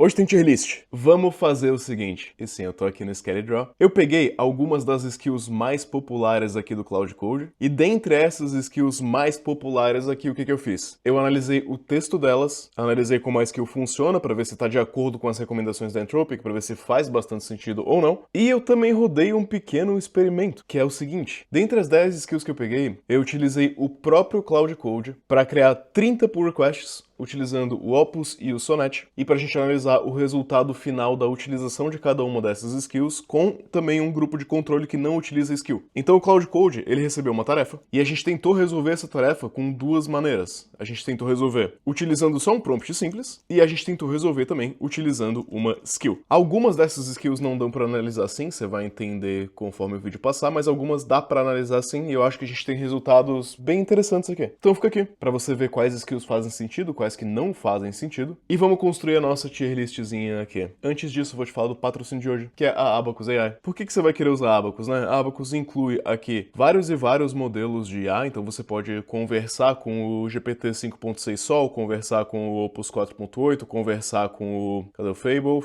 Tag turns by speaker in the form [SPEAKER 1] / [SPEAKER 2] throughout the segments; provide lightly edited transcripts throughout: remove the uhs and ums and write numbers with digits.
[SPEAKER 1] Hoje tem tier list. Vamos fazer o seguinte. E sim, eu tô aqui no SkeleDraw. Eu peguei algumas das skills mais populares aqui do Cloud Code. E dentre essas skills mais populares aqui, o que eu fiz? Eu analisei o texto delas, analisei como a skill funciona para ver se tá de acordo com as recomendações da Anthropic, para ver se faz bastante sentido ou não. E eu também rodei um pequeno experimento, que é o seguinte. Dentre as 10 skills que eu peguei, eu utilizei o próprio Cloud Code para criar 30 pull requests, utilizando o Opus e o Sonnet, e para a gente analisar o resultado final da utilização de cada uma dessas skills com também um grupo de controle que não utiliza skill. Então o Cloud Code, ele recebeu uma tarefa, e a gente tentou resolver essa tarefa com duas maneiras. A gente tentou resolver utilizando só um prompt simples, e a gente tentou resolver também utilizando uma skill. Algumas dessas skills não dão para analisar assim, você vai entender conforme o vídeo passar, mas algumas dá para analisar assim, e eu acho que a gente tem resultados bem interessantes aqui. Então fica aqui, para você ver quais skills fazem sentido, quais que não fazem sentido, e vamos construir a nossa tier listzinha aqui. Antes disso, eu vou te falar do patrocínio de hoje, que é a Abacus AI. Por que você vai querer usar a Abacus, né? A Abacus inclui aqui vários e vários modelos de IA, então você pode conversar com o GPT 5.6 Sol, conversar com o Opus 4.8, conversar com o... Cadê o Fable?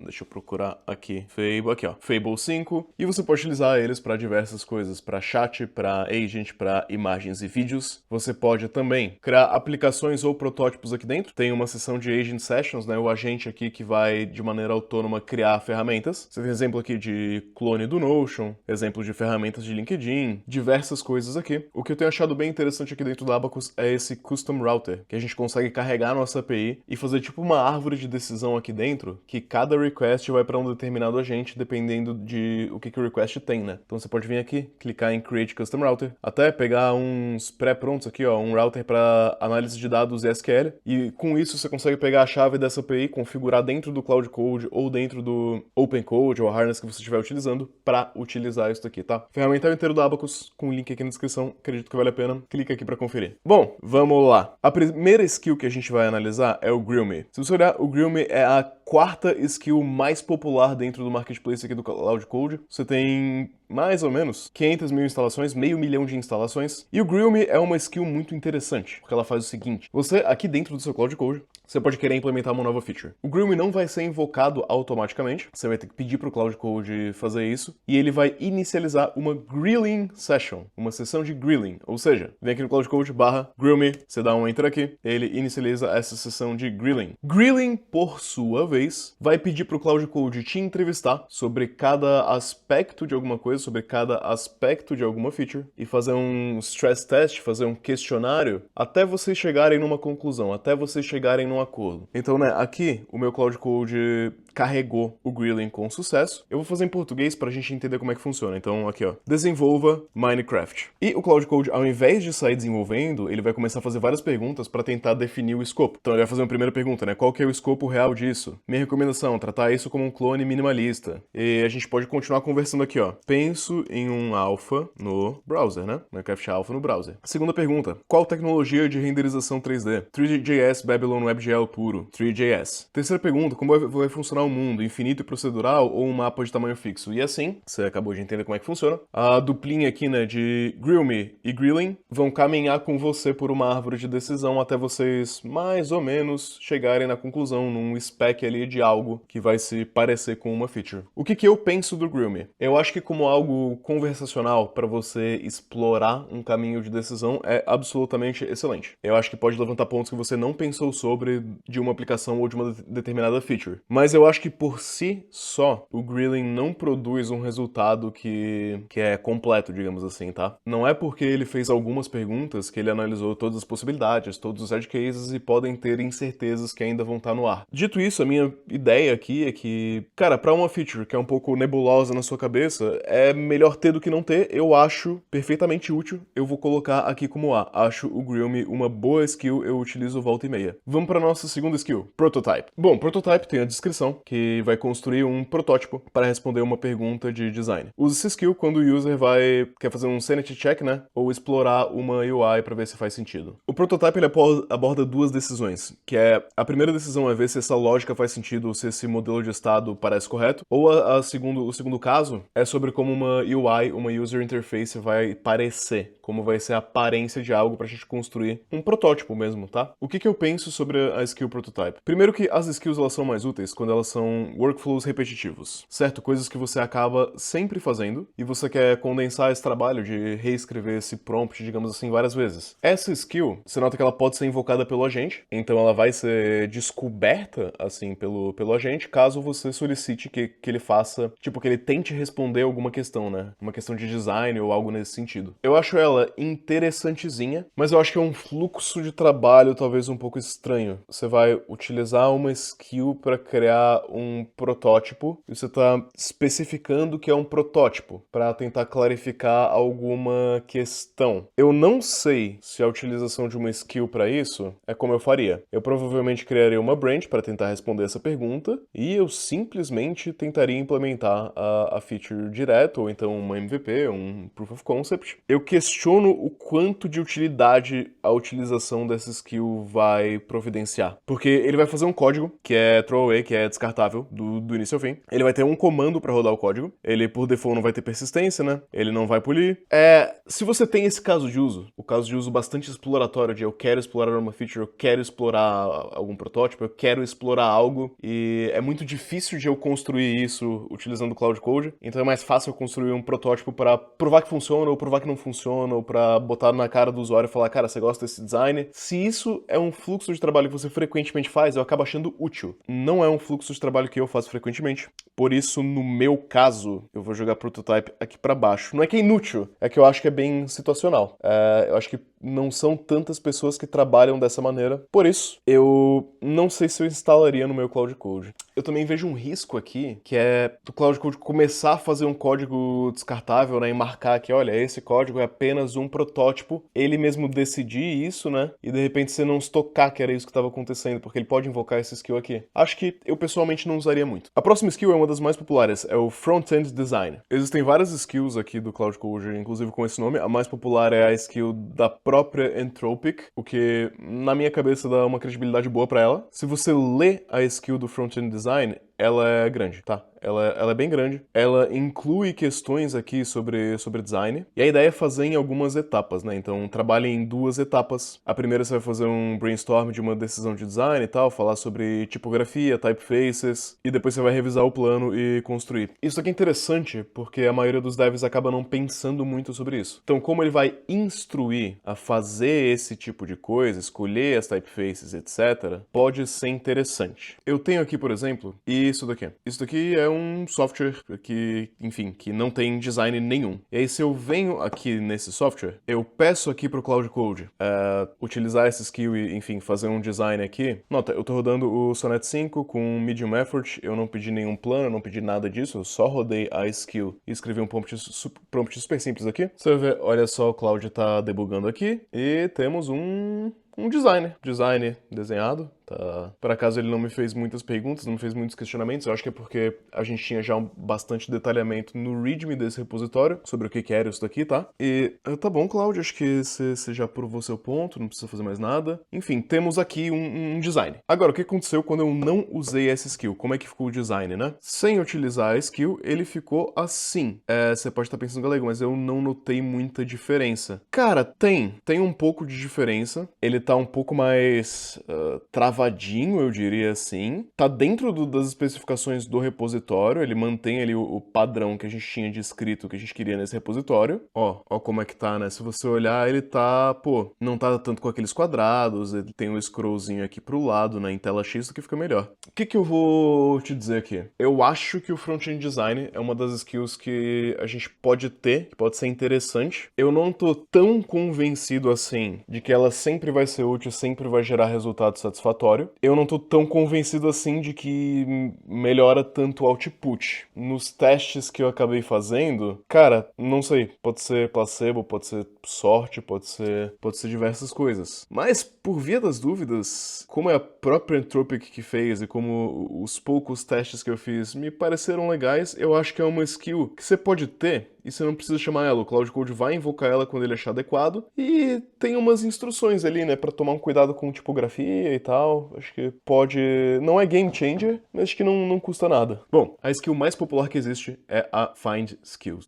[SPEAKER 1] Deixa eu procurar aqui. Fable 5, e você pode utilizar eles para diversas coisas, para chat, para agent, para imagens e vídeos. Você pode também criar aplicações ou protótipos aqui dentro. Tem uma seção de Agent Sessions, né? O agente aqui que vai, de maneira autônoma, criar ferramentas. Você tem exemplo aqui de clone do Notion, exemplo de ferramentas de LinkedIn, diversas coisas aqui. O que eu tenho achado bem interessante aqui dentro da Abacus é esse Custom Router, que a gente consegue carregar a nossa API e fazer tipo uma árvore de decisão aqui dentro, que cada request vai para um determinado agente, dependendo de o que o request tem, né? Então você pode vir aqui, clicar em Create Custom Router, até pegar uns pré-prontos aqui, ó, um router para análise de dados SQL, e com isso você consegue pegar a chave dessa API, configurar dentro do Cloud Code ou dentro do Open Code ou harness que você estiver utilizando para utilizar isso daqui, tá? Ferramental inteiro da Abacus, com o link aqui na descrição, acredito que vale a pena, clica aqui para conferir. Bom, vamos lá. A primeira skill que a gente vai analisar é o Grill Me. Se você olhar, o Grill Me é a quarta skill mais popular dentro do marketplace aqui do Cloud Code. Você tem mais ou menos 500 mil instalações, meio milhão de instalações. E o Grill Me é uma skill muito interessante, porque ela faz o seguinte. Você, aqui dentro do seu Cloud Code, você pode querer implementar uma nova feature. O Grill Me não vai ser invocado automaticamente, você vai ter que pedir para o Cloud Code fazer isso, e ele vai inicializar uma Grilling Session, uma sessão de Grilling. Ou seja, vem aqui no Cloud Code /Grill Me, você dá um Enter aqui, ele inicializa essa sessão de Grilling. Grilling, por sua vez, vai pedir para o Cloud Code te entrevistar sobre cada aspecto de alguma coisa, sobre cada aspecto de alguma feature, e fazer um stress test, fazer um questionário, até vocês chegarem numa conclusão, até vocês chegarem num acordo. Então, né, aqui o meu Cloud Code carregou o Grilling com sucesso. Eu vou fazer em português para a gente entender como é que funciona. Então, aqui, ó, desenvolva Minecraft. E o Cloud Code, ao invés de sair desenvolvendo, ele vai começar a fazer várias perguntas para tentar definir o escopo. Então, ele vai fazer uma primeira pergunta, né? Qual que é o escopo real disso? Minha recomendação, tratar isso como um clone minimalista. E a gente pode continuar conversando aqui, ó. Penso em um alpha no browser, né? Minecraft Alpha no browser. Segunda pergunta, qual tecnologia de renderização 3D? 3JS Babylon WebGL puro, 3JS. Terceira pergunta, como vai funcionar o mundo, infinito e procedural ou um mapa de tamanho fixo? E assim, você acabou de entender como é que funciona. A duplinha aqui, né, de Grill Me e Grilling vão caminhar com você por uma árvore de decisão até vocês, mais ou menos, chegarem na conclusão, num spec ali de algo que vai se parecer com uma feature. O que eu penso do Grill Me? Eu acho que como algo conversacional para você explorar um caminho de decisão é absolutamente excelente. Eu acho que pode levantar pontos que você não pensou sobre de uma aplicação ou de uma determinada feature. Mas eu acho que por si só, o Grilling não produz um resultado que é completo, digamos assim, tá? Não é porque ele fez algumas perguntas que ele analisou todas as possibilidades, todos os edge cases e podem ter incertezas que ainda vão estar no ar. Dito isso, a minha ideia aqui é que, cara, para uma feature que é um pouco nebulosa na sua cabeça, é melhor ter do que não ter. Eu acho perfeitamente útil. Eu vou colocar aqui como A. Acho o Grill Me uma boa skill, eu utilizo volta e meia. Vamos para nossa segunda skill, Prototype. Bom, Prototype tem a descrição, que vai construir um protótipo para responder uma pergunta de design. Usa essa skill quando o user quer fazer um sanity check, né? Ou explorar uma UI para ver se faz sentido. O Prototype ele aborda duas decisões, que é a primeira decisão é ver se essa lógica faz sentido, se esse modelo de estado parece correto, ou o segundo caso é sobre como como uma UI, uma User Interface, vai parecer, como vai ser a aparência de algo pra gente construir um protótipo mesmo, tá? O que eu penso sobre a skill prototype? Primeiro que as skills elas são mais úteis quando elas são workflows repetitivos, certo? Coisas que você acaba sempre fazendo e você quer condensar esse trabalho de reescrever esse prompt, digamos assim, várias vezes. Essa skill, você nota que ela pode ser invocada pelo agente, então ela vai ser descoberta, assim, pelo agente, caso você solicite que ele faça, tipo, que ele tente responder alguma questão, né? Uma questão de design ou algo nesse sentido. Eu acho ela interessantezinha, mas eu acho que é um fluxo de trabalho talvez um pouco estranho. Você vai utilizar uma skill para criar um protótipo e você está especificando que é um protótipo para tentar clarificar alguma questão. Eu não sei se a utilização de uma skill para isso é como eu faria. Eu provavelmente criaria uma branch para tentar responder essa pergunta e eu simplesmente tentaria implementar a feature direto, ou então uma MVP, um Proof of Concept. Eu questiono o quanto de utilidade a utilização dessa skill vai providenciar. Porque ele vai fazer um código que é throwaway, que é descartável do início ao fim. Ele vai ter um comando para rodar o código. Ele, por default, não vai ter persistência, né? Ele não vai polir. Se você tem esse caso de uso, o caso de uso bastante exploratório de eu quero explorar uma feature, eu quero explorar algum protótipo, eu quero explorar algo, e é muito difícil de eu construir isso utilizando Cloud Code, então é mais fácil eu construir um protótipo para provar que funciona ou provar que não funciona, ou para botar na cara do usuário e falar, cara, você gosta desse design? Se isso é um fluxo de trabalho que você frequentemente faz, eu acabo achando útil. Não é um fluxo de trabalho que eu faço frequentemente. Por isso, no meu caso, eu vou jogar prototype aqui para baixo. Não é que é inútil, é que eu acho que é bem situacional. Eu acho que não são tantas pessoas que trabalham dessa maneira. Por isso, eu não sei se eu instalaria no meu Cloud Code. Eu também vejo um risco aqui, que é do Cloud Code começar a fazer um código descartável, né, e marcar que, olha, esse código é apenas um protótipo, ele mesmo decidir isso, né, e de repente você não se tocar que era isso que estava acontecendo, porque ele pode invocar essa skill aqui. Acho que eu pessoalmente não usaria muito. A próxima skill é uma das mais populares, é o Front-End Design. Existem várias skills aqui do Cloud Code, inclusive com esse nome. A mais popular é a skill da própria Anthropic, o que na minha cabeça dá uma credibilidade boa pra ela. Se você lê a skill do Front-End Design, ela é grande, tá? Ela é bem grande. Ela inclui questões aqui sobre design. E a ideia é fazer em algumas etapas, né? Então, trabalhe em duas etapas. A primeira você vai fazer um brainstorm de uma decisão de design e tal, falar sobre tipografia, typefaces, e depois você vai revisar o plano e construir. Isso aqui é interessante porque a maioria dos devs acaba não pensando muito sobre isso. Então, como ele vai instruir a fazer esse tipo de coisa, escolher as typefaces, etc., pode ser interessante. Eu tenho aqui, por exemplo, isso daqui. Isso daqui é um software que, enfim, que não tem design nenhum. E aí, se eu venho aqui nesse software, eu peço aqui pro Cloud Code utilizar essa skill e, enfim, fazer um design aqui. Nota, eu tô rodando o Sonnet 5 com medium effort, eu não pedi nenhum plano, eu não pedi nada disso, eu só rodei a skill e escrevi um prompt super simples aqui. Você vai ver, olha só, o Cloud tá debugando aqui e temos um design desenhado. Tá. Por acaso ele não me fez muitas perguntas, não me fez muitos questionamentos, eu acho que é porque a gente tinha já bastante detalhamento no readme desse repositório sobre o que era isso daqui, tá? E tá bom, Cláudio, acho que você já provou seu ponto, não precisa fazer mais nada. Enfim, temos aqui um design. Agora, o que aconteceu quando eu não usei essa skill? Como é que ficou o design, né? Sem utilizar a skill, ele ficou assim. Você pode estar pensando, galego, mas eu não notei muita diferença. Cara, tem um pouco de diferença. Ele tá um pouco mais travadinho, eu diria assim. Tá dentro das especificações do repositório, ele mantém ali o padrão que a gente tinha descrito, que a gente queria nesse repositório. Ó como é que tá, né? Se você olhar, ele tá, não tá tanto com aqueles quadrados, ele tem um scrollzinho aqui pro lado, né, em tela X, o que fica melhor. O que eu vou te dizer aqui? Eu acho que o front-end design é uma das skills que a gente pode ter, que pode ser interessante. Eu não tô tão convencido assim de que ela sempre vai ser útil, sempre vai gerar resultado satisfatório. Eu não tô tão convencido assim de que melhora tanto o output. Nos testes que eu acabei fazendo, cara, não sei, pode ser placebo, pode ser sorte, pode ser diversas coisas. Mas, por via das dúvidas, como é a própria Anthropic que fez e como os poucos testes que eu fiz me pareceram legais, eu acho que é uma skill que você pode ter e você não precisa chamar ela. O Cloud Code vai invocar ela quando ele achar adequado e tem umas instruções ali, né, pra tomar um cuidado com tipografia e tal. Acho que pode... Não é game changer, mas acho que não custa nada. Bom, a skill mais popular que existe é a Find Skills.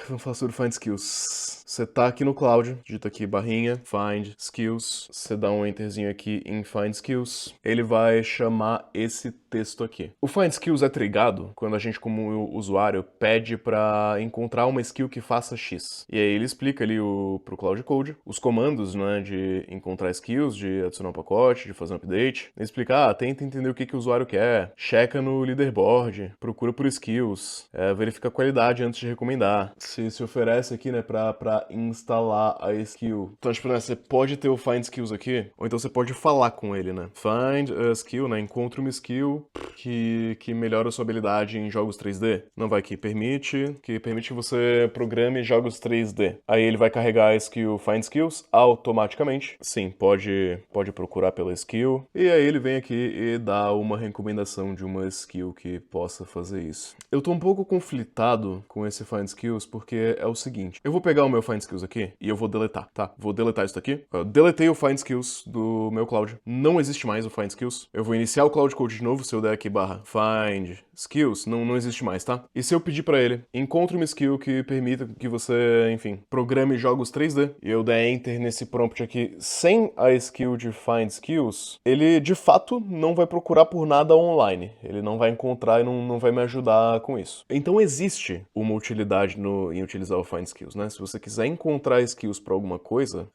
[SPEAKER 1] Vamos falar sobre Find Skills. Você tá aqui no Cloud, digita aqui barrinha, Find Skills, você dá um enterzinho aqui em Find Skills, ele vai chamar esse texto aqui. O Find Skills é trigado quando a gente, como usuário, pede para encontrar uma skill que faça X. E aí ele explica ali pro Cloud Code os comandos, né, de encontrar skills, de adicionar um pacote, de fazer um update. Ele explica, tenta entender o que o usuário quer, checa no leaderboard, procura por skills, verifica a qualidade antes de recomendar. Se oferece aqui, né, pra instalar a skill. Então, tipo, né, você pode ter o Find Skills aqui, ou então você pode falar com ele, né? Find a skill, né? Encontre uma skill que melhora a sua habilidade em jogos 3D. Não vai que permite que você programe jogos 3D. Aí ele vai carregar a skill Find Skills automaticamente. Sim, pode procurar pela skill. E aí ele vem aqui e dá uma recomendação de uma skill que possa fazer isso. Eu tô um pouco conflitado com esse Find Skills porque é o seguinte. Eu vou pegar o meu Find Skills aqui e eu vou deletar, tá? Vou deletar isso daqui. Eu deletei o Find Skills do meu Cloud. Não existe mais o Find Skills. Eu vou iniciar o Cloud Code de novo, se eu der aqui barra Find Skills, não existe mais, tá? E se eu pedir pra ele, encontre uma skill que permita que você, enfim, programe jogos 3D, e eu der Enter nesse prompt aqui sem a skill de Find Skills, ele, de fato, não vai procurar por nada online. Ele não vai encontrar e não vai me ajudar com isso. Então existe uma utilidade em utilizar o Find Skills, né? Se você quiser encontrar skills pra alguma coisa,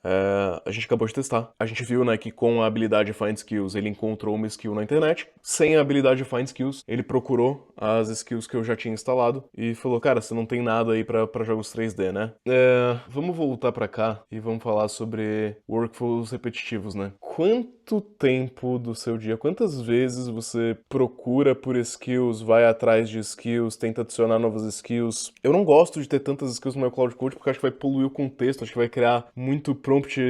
[SPEAKER 1] a gente acabou de testar. A gente viu, né, que com a habilidade Find Skills ele encontrou uma skill na internet. Sem a habilidade Find Skills, ele procurou as skills que eu já tinha instalado e falou, cara, você não tem nada aí pra jogos 3D, né? Vamos voltar pra cá e vamos falar sobre workflows repetitivos, né? Quanto tempo do seu dia, quantas vezes você procura por skills, vai atrás de skills, tenta adicionar novas skills? Eu não gosto de ter tantas skills no meu Cloud Code porque eu acho que vai poluir o contexto, acho que vai criar muito prompt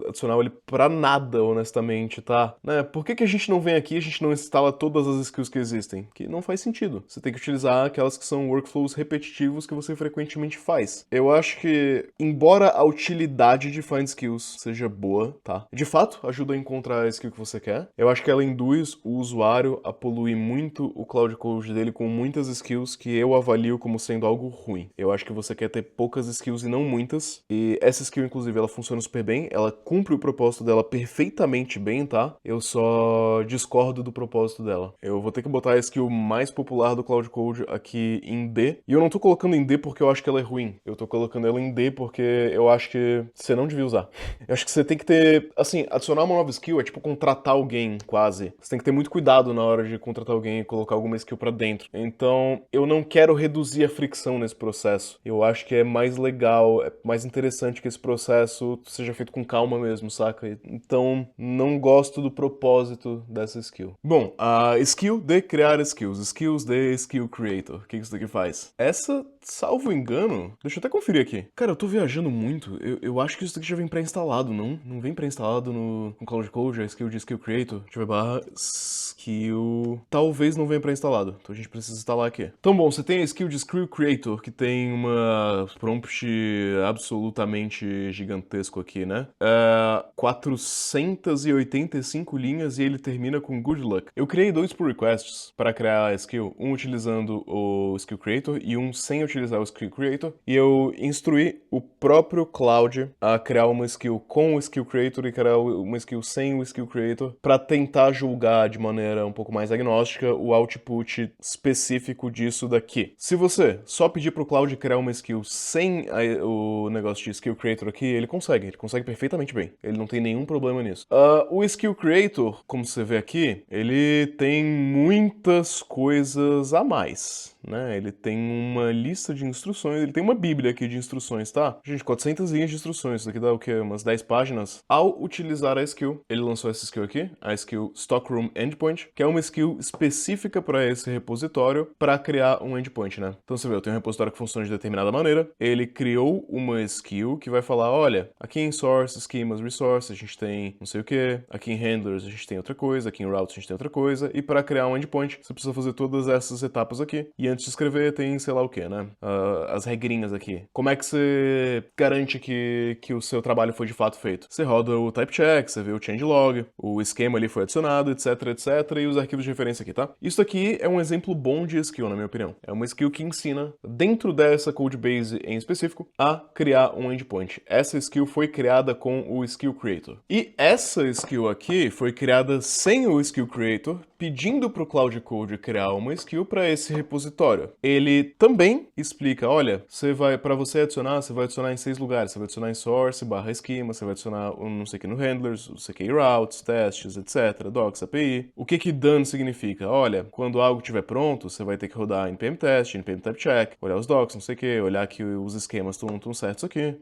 [SPEAKER 1] adicional ali pra nada, honestamente, tá? Né? Por que a gente não vem aqui e a gente não instala todas as skills que existem? Que não faz sentido. Você tem que utilizar aquelas que são workflows repetitivos que você frequentemente faz. Eu acho que, embora a utilidade de Find Skills seja boa, tá? De fato, ajuda a encontrar a skill que você quer. Eu acho que ela induz o usuário a poluir muito o Cloud Code dele com muitas skills que eu avalio como sendo algo ruim. Eu acho que você quer ter poucas skills e não muitas. E essa skill, inclusive, ela funciona super bem. Ela cumpre o propósito dela perfeitamente bem, tá? Eu só discordo do propósito dela. Eu vou ter que botar a skill mais popular do Cloud Code aqui em D. E eu não tô colocando em D porque eu acho que ela é ruim. Eu tô colocando ela em D porque eu acho que você não devia usar. Eu acho que você tem que ter, assim, adicionar uma nova skill é tipo contratar alguém, quase. Você tem que ter muito cuidado na hora de contratar alguém e colocar alguma skill pra dentro. Então, eu não quero reduzir a fricção nesse processo. Eu acho que é mais legal, é mais interessante que esse processo seja feito com calma mesmo, saca? Então, não gosto do propósito dessa skill. Bom, a skill de criar skills. Skills de Skill Creator. O que isso daqui faz? Essa, salvo engano, deixa eu até conferir aqui. Cara, eu tô viajando muito. Eu acho que isso daqui já vem pré-instalado, não? Não vem pré-instalado no Cloud Code, a skill de Skill Creator. Deixa eu ver, barra skill... Talvez não venha pré-instalado, então a gente precisa instalar aqui. Então, bom, você tem a skill de Skill Creator, que tem uma prompt absolutamente gigantesco aqui, né? 485 linhas e ele termina com Good Luck. Eu criei 2 pull requests para criar a skill, um utilizando o Skill Creator e um sem utilizar o Skill Creator, e eu instruí o próprio Cloud a criar uma skill com o Skill Creator e criar uma skill sem o Skill Creator para tentar julgar de maneira um pouco mais agnóstica o output específico disso daqui. Se você só pedir pro Cloud criar uma skill sem o negócio de Skill Creator aqui, ele consegue perfeitamente bem. Ele não tem nenhum problema nisso. O Skill Creator, como você vê aqui, ele tem muitas coisas a mais, né? Ele tem uma lista de instruções, ele tem uma bíblia aqui de instruções, tá? Gente, 400 linhas de instruções, isso aqui dá o quê? Umas 10 páginas. Ao utilizar a skill, ele lançou essa skill aqui, a skill Stockroom Endpoint, que é uma skill específica para esse repositório para criar um endpoint, né? Então você vê, eu tenho um repositório que funciona de determinada maneira, ele criou uma skill que vai falar, olha, aqui em Source, Schemas, Resource, a gente tem não sei o que, aqui em Handlers a gente tem outra coisa, aqui em Routes a gente tem outra coisa, e para criar um endpoint, você precisa fazer todas essas etapas aqui. E antes antes de escrever tem sei lá o que, né? As regrinhas aqui. Como é que você garante que o seu trabalho foi de fato feito? Você roda o type check, você vê o changelog, o esquema ali foi adicionado, etc, etc, e os arquivos de referência aqui, tá? Isso aqui é um exemplo bom de skill, na minha opinião. É uma skill que ensina, dentro dessa codebase em específico, a criar um endpoint. Essa skill foi criada com o Skill Creator. E essa skill aqui foi criada sem o Skill Creator, pedindo para o Cloud Code criar uma skill para esse repositório. Ele também explica, olha, para você adicionar, você vai adicionar em 6 lugares. Você vai adicionar em source, /esquema, você vai adicionar não sei o que no handlers, não sei o que routes, testes, etc, docs, API. O que done significa? Olha, quando algo estiver pronto, você vai ter que rodar npm test, npm type check, olhar os docs, não sei o que, olhar que os esquemas estão certos aqui.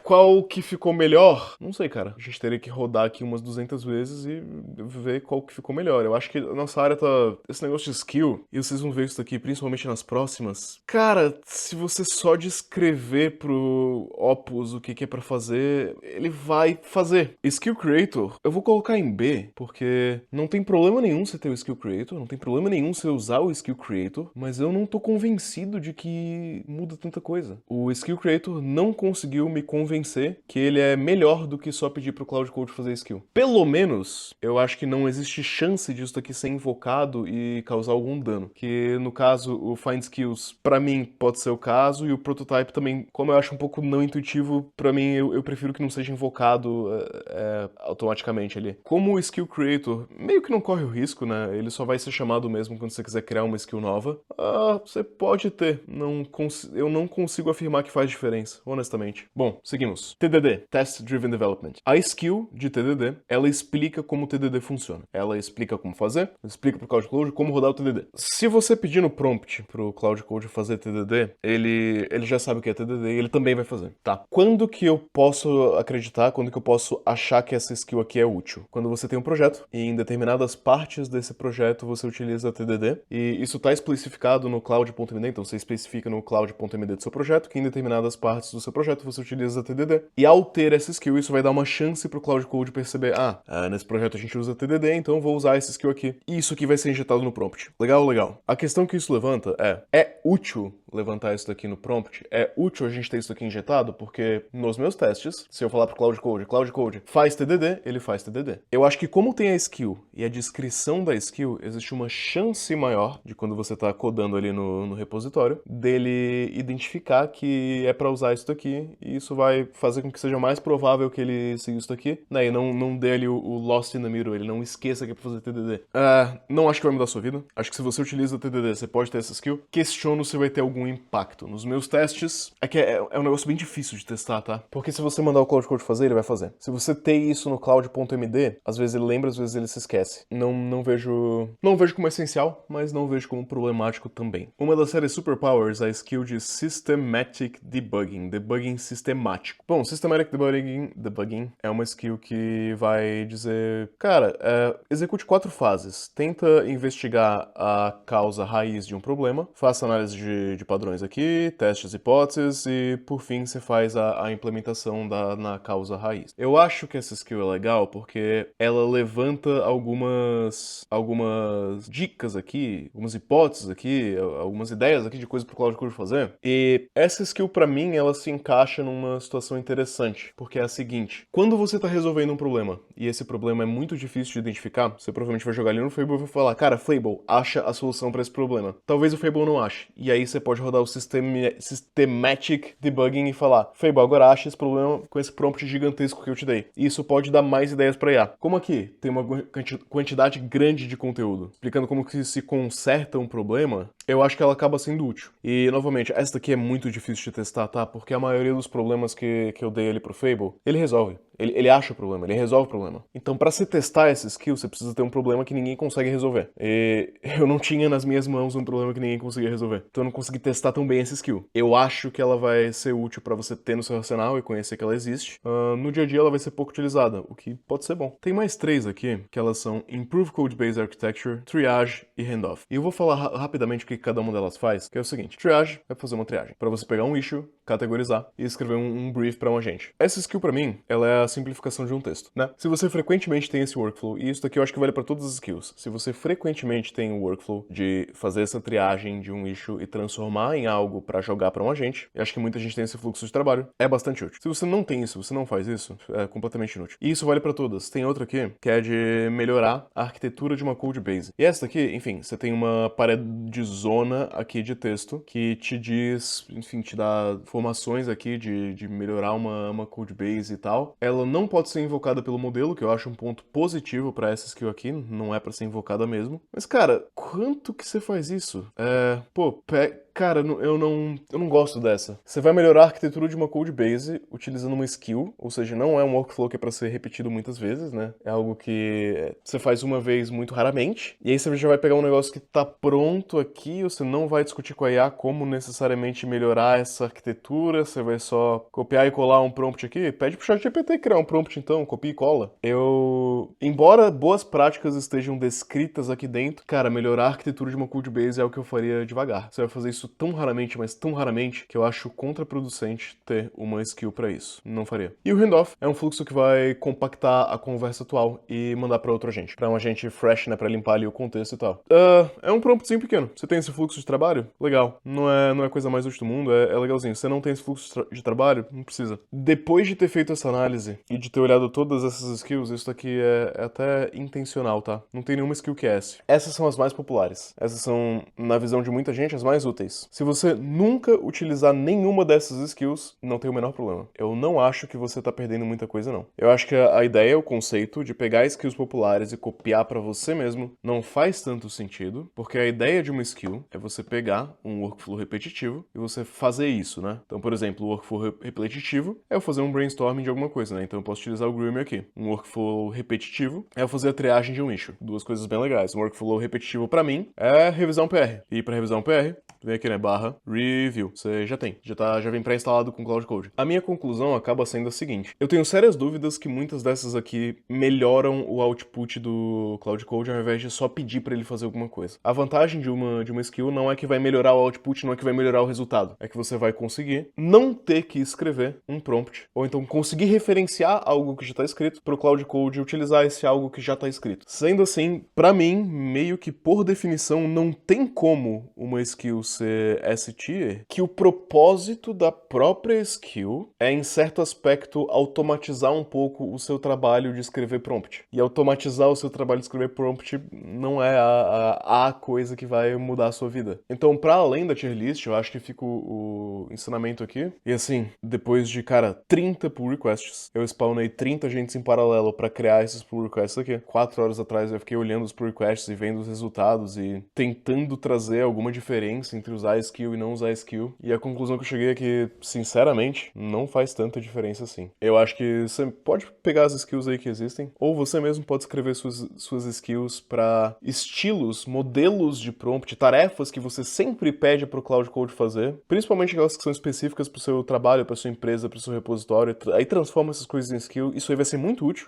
[SPEAKER 1] Qual que ficou melhor? Não sei, cara. A gente teria que rodar aqui umas 200 vezes e ver qual que ficou melhor. Eu acho que a nossa área tá... Esse negócio de skill, e vocês vão ver isso aqui, principalmente nas próximas. Cara, se você só descrever pro Opus o que é pra fazer, ele vai fazer. Skill Creator, eu vou colocar em B, porque não tem problema nenhum você ter o Skill Creator, não tem problema nenhum você usar o Skill Creator, mas eu não tô convencido de que muda tanta coisa. O Skill Creator não conseguiu me convencer que ele é melhor do que só pedir pro Cloud Code fazer skill. Pelo menos, eu acho que não existe chance disso aqui ser invocado e causar algum dano. Que, no caso, o Find Skills, pra mim, pode ser o caso, e o Prototype também, como eu acho um pouco não intuitivo, pra mim, eu prefiro que não seja invocado automaticamente ali. Como o Skill Creator meio que não corre o risco, né? Ele só vai ser chamado mesmo quando você quiser criar uma skill nova. Você pode ter. Eu não consigo afirmar que faz diferença, honestamente. Bom, seguimos. TDD, Test Driven Development. A skill de TDD, ela explica como o TDD funciona. Ela explica como fazer, explica pro Cloud Code como rodar o TDD. Se você pedir no prompt pro Cloud Code fazer TDD, ele já sabe o que é TDD e ele também vai fazer, tá? Quando que eu posso acreditar, quando que eu posso achar que essa skill aqui é útil? Quando você tem um projeto e em determinadas partes desse projeto você utiliza TDD e isso tá especificado no cloud.md, então você especifica no cloud.md do seu projeto que em determinadas partes do seu projeto você utiliza TDD. E ao ter essa skill, isso vai dar uma chance pro Cloud Code perceber, nesse projeto a gente usa TDD, então vou usar essa skill aqui. E isso aqui vai ser injetado no prompt. Legal, legal. A questão que isso levanta é útil levantar isso daqui no prompt? É útil a gente ter isso aqui injetado? Porque nos meus testes, se eu falar pro Cloud Code, faz TDD, ele faz TDD. Eu acho que como tem a skill e a descrição da skill, existe uma chance maior de quando você tá codando ali no repositório, dele identificar que é para usar isso daqui, e isso vai fazer com que seja mais provável que ele siga isso daqui, né, e não dê ali o lost in the middle, ele não esqueça que é pra fazer TDD. Não acho que vai mudar a sua vida. Acho que se você utiliza o TDD, você pode ter essa skill. Questiono se vai ter algum impacto. Nos meus testes, é um negócio bem difícil de testar, tá? Porque se você mandar o Cloud Code fazer, ele vai fazer. Se você ter isso no cloud.md, às vezes ele lembra, às vezes ele se esquece. Não vejo como essencial, mas não vejo como problemático também. Uma das séries Superpowers, a skill de Systematic Debugging, debugging sistemático. Bom, Systematic Debugging é uma skill que vai dizer, cara, execute 4 fases. Tenta investigar a causa raiz de um problema, faça análise de padrões aqui, teste as hipóteses e, por fim, você faz a implementação na causa raiz. Eu acho que essa skill é legal porque ela levanta algumas dicas aqui, algumas hipóteses aqui, algumas ideias aqui de coisas pro Cloud Code fazer. E essa skill, pra mim, ela se encaixa numa situação interessante, porque é a seguinte: quando você tá resolvendo um problema e esse problema é muito difícil de identificar, você provavelmente vai jogar ali no Fable e vai falar, cara, Fable, acha a solução pra esse problema. Talvez o Fable não ache. E aí você pode rodar o Systematic Debugging e falar, Fable, agora acha esse problema com esse prompt gigantesco que eu te dei. E isso pode dar mais ideias pra IA. Como aqui tem uma quantidade grande de conteúdo explicando como que se conserta um problema, eu acho que ela acaba sendo útil. E, novamente, essa daqui é muito difícil de testar, tá? Porque a maioria dos problemas que eu dei ali pro Fable, ele resolve. Ele acha o problema, ele resolve o problema. Então, pra se testar essa skill, você precisa ter um problema que ninguém consegue resolver. E eu não tinha nas minhas mãos um problema que ninguém conseguia resolver. Então eu não consegui testar tão bem essa skill. Eu acho que ela vai ser útil pra você ter no seu arsenal e conhecer que ela existe. No dia a dia ela vai ser pouco utilizada, o que pode ser bom. Tem mais 3 aqui, que elas são Improve Code Base Architecture, Triage e Handoff. E eu vou falar rapidamente o que cada uma delas faz, que é o seguinte. Triage é fazer uma triagem. Pra você pegar um issue, categorizar e escrever um brief para um agente. Essa skill para mim, ela é a simplificação de um texto, né? Se você frequentemente tem esse workflow, e isso daqui eu acho que vale para todas as skills, se você frequentemente tem o workflow de fazer essa triagem de um issue e transformar em algo para jogar para um agente, eu acho que muita gente tem esse fluxo de trabalho, é bastante útil. Se você não tem isso, você não faz isso, é completamente inútil. E isso vale para todas. Tem outra aqui, que é de melhorar a arquitetura de uma code base. E essa daqui, enfim, você tem uma paredezona aqui de texto que te diz, enfim, te dá informações aqui de melhorar uma code base e tal. Ela não pode ser invocada pelo modelo, que eu acho um ponto positivo para essa skill aqui, não é para ser invocada mesmo. Mas, cara, quanto que você faz isso? Cara, eu não gosto dessa. Você vai melhorar a arquitetura de uma code base utilizando uma skill, ou seja, não é um workflow que é para ser repetido muitas vezes, né? É algo que você faz uma vez muito raramente, e aí você já vai pegar um negócio que tá pronto aqui, você não vai discutir com a IA como necessariamente melhorar essa arquitetura, você vai só copiar e colar um prompt aqui. Pede pro ChatGPT criar um prompt então, copia e cola. Embora boas práticas estejam descritas aqui dentro, cara, melhorar a arquitetura de uma code base é o que eu faria devagar. Você vai fazer isso tão raramente, mas tão raramente, que eu acho contraproducente ter uma skill pra isso. Não faria. E o handoff é um fluxo que vai compactar a conversa atual e mandar pra outro agente. Pra um agente fresh, né, pra limpar ali o contexto e tal. É um promptzinho pequeno. Você tem esse fluxo de trabalho? Legal. Não é a coisa mais útil do mundo, é legalzinho. Você não tem esse fluxo de trabalho? Não precisa. Depois de ter feito essa análise e de ter olhado todas essas skills, isso daqui é até intencional, tá? Não tem nenhuma skill que é essa. Essas são as mais populares. Essas são, na visão de muita gente, as mais úteis. Se você nunca utilizar nenhuma dessas skills, não tem o menor problema. Eu não acho que você tá perdendo muita coisa, não. Eu acho que a ideia, o conceito de pegar skills populares e copiar pra você mesmo não faz tanto sentido, porque a ideia de uma skill é você pegar um workflow repetitivo e você fazer isso, né? Então, por exemplo, o workflow repetitivo é eu fazer um brainstorming de alguma coisa, né? Então eu posso utilizar o Groomer aqui. Um workflow repetitivo é eu fazer a triagem de um issue. Duas coisas bem legais. Um workflow repetitivo pra mim é revisar um PR. E pra revisar um PR, vem aqui, né, barra review. Você já tem, já vem pré-instalado com Cloud Code. A minha conclusão acaba sendo a seguinte: eu tenho sérias dúvidas que muitas dessas aqui melhoram o output do Cloud Code ao invés de só pedir para ele fazer alguma coisa. A vantagem de uma skill não é que vai melhorar o output, não é que vai melhorar o resultado. É que você vai conseguir não ter que escrever um prompt, ou então conseguir referenciar algo que já está escrito para o Cloud Code e utilizar esse algo que já está escrito. Sendo assim, para mim, meio que por definição, não tem como uma skill ser S-tier, que o propósito da própria skill é, em certo aspecto, automatizar um pouco o seu trabalho de escrever prompt. E automatizar o seu trabalho de escrever prompt não é a coisa que vai mudar a sua vida. Então, para além da tier list, eu acho que fica o ensinamento aqui. E assim, depois de, cara, 30 pull requests, eu spawnei 30 agentes em paralelo para criar esses pull requests aqui. 4 horas atrás eu fiquei olhando os pull requests e vendo os resultados e tentando trazer alguma diferença entre usar a skill e não usar a skill. E a conclusão que eu cheguei é que, sinceramente, não faz tanta diferença assim. Eu acho que você pode pegar as skills aí que existem, ou você mesmo pode escrever suas skills para estilos, modelos de prompt, tarefas que você sempre pede para o Cloud Code fazer, principalmente aquelas que são específicas para o seu trabalho, para sua empresa, para o seu repositório. Aí transforma essas coisas em skill. Isso aí vai ser muito útil.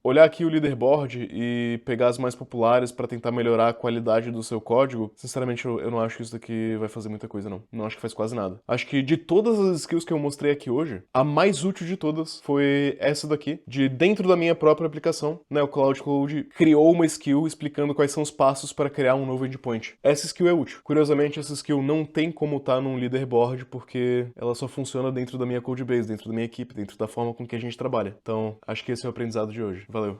[SPEAKER 1] Olhar aqui o leaderboard e pegar as mais populares para tentar melhorar a qualidade do seu código, sinceramente, eu não acho que isso daqui vai fazer muita coisa, não. Não acho que faz quase nada. Acho que de todas as skills que eu mostrei aqui hoje, a mais útil de todas foi essa daqui, de dentro da minha própria aplicação, né? O Cloud Code criou uma skill explicando quais são os passos para criar um novo endpoint. Essa skill é útil. Curiosamente, essa skill não tem como estar num leaderboard, porque ela só funciona dentro da minha codebase, dentro da minha equipe, dentro da forma com que a gente trabalha. Então, acho que esse é o aprendizado de hoje. Valeu!